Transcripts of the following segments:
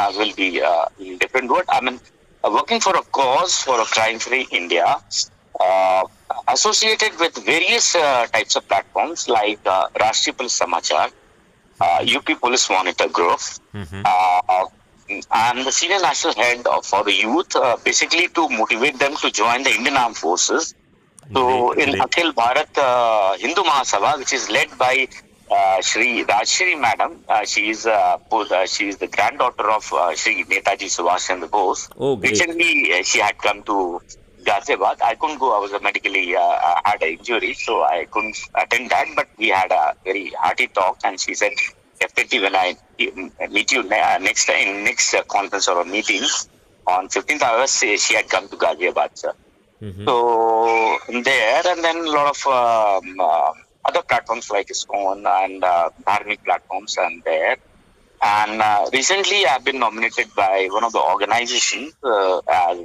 as well be in different word. I mean, working for a cause for a crime-free India, uh, associated with various types of platforms like Rashtriya Police Samachar, UP Police Monitor Group. Uh, I'm the senior national head for the youth, basically to motivate them to join the Indian Armed Forces. So in Akhil Bharat Hindu Mahasabha, which is led by Shri Rajshri Madam, she is the granddaughter of Shri Netaji Subhash Chandra Bose. Oh, great. Recently, she had come to Ghaziabad. I couldn't go. I was medically had an injury, so I couldn't attend that. But we had a very hearty talk, and she said, "Definitely, when I meet you next conference or a meeting on 15th August, she had come to Ghaziabad, sir." So there, and then a lot of other platforms like ISKCON and Dharmic platforms, and there. And recently, I've been nominated by one of the organizations as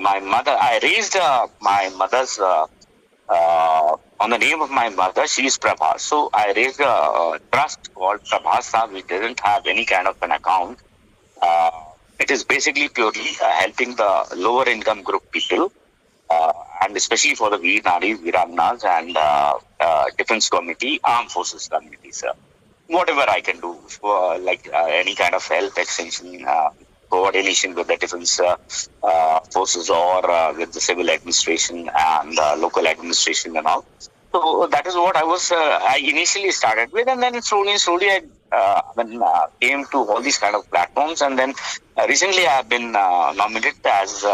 my mother. I raised my mother's on the name of my mother. She is Prabha. So I raised a trust called Prabhasa, which doesn't have any kind of an account. Uh, it is basically purely helping the lower income group people, and especially for the Veer Nari, Veeramnas, and Defense Committee, Armed Forces Committees. Whatever I can do, like any kind of help, extension, coordination with the defense forces or with the civil administration and local administration and all. So that is what I initially started with, and then slowly I came to all these kind of platforms, and then recently I have been nominated as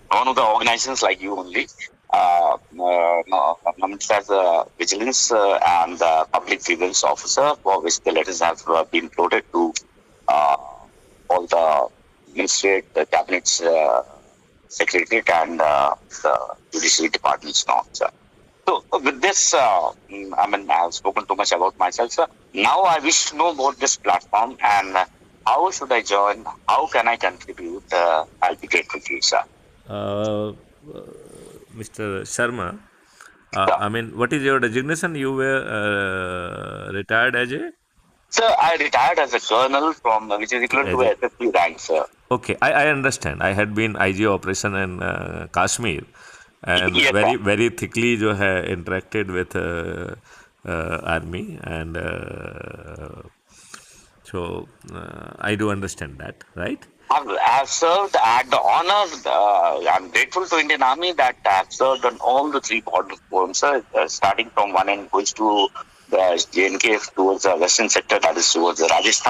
one of the organizations like you only. Nominated as a vigilance and public grievance officer, for which the letters have been floated to all the ministry, the cabinet's secretariat, and the judiciary departments now, sir. So with this, I have spoken too much about myself, sir. Now I wish to know about this platform and how should I join? How can I contribute? I'll be grateful to you, sir. Mr. Sharma, what is your designation? You were retired as a? Sir, I retired as a colonel from which is equivalent to SSP rank, sir. Okay, I understand. I had been IG operation in Kashmir, and Yes, very thickly जो है interacted with army, and so I do understand that, right? I have served at the honor. I'm grateful to Indian Army that I have served on all the three border forums, sir. Starting from one end, goes to the JNK towards the western sector, that is towards the Rajasthan.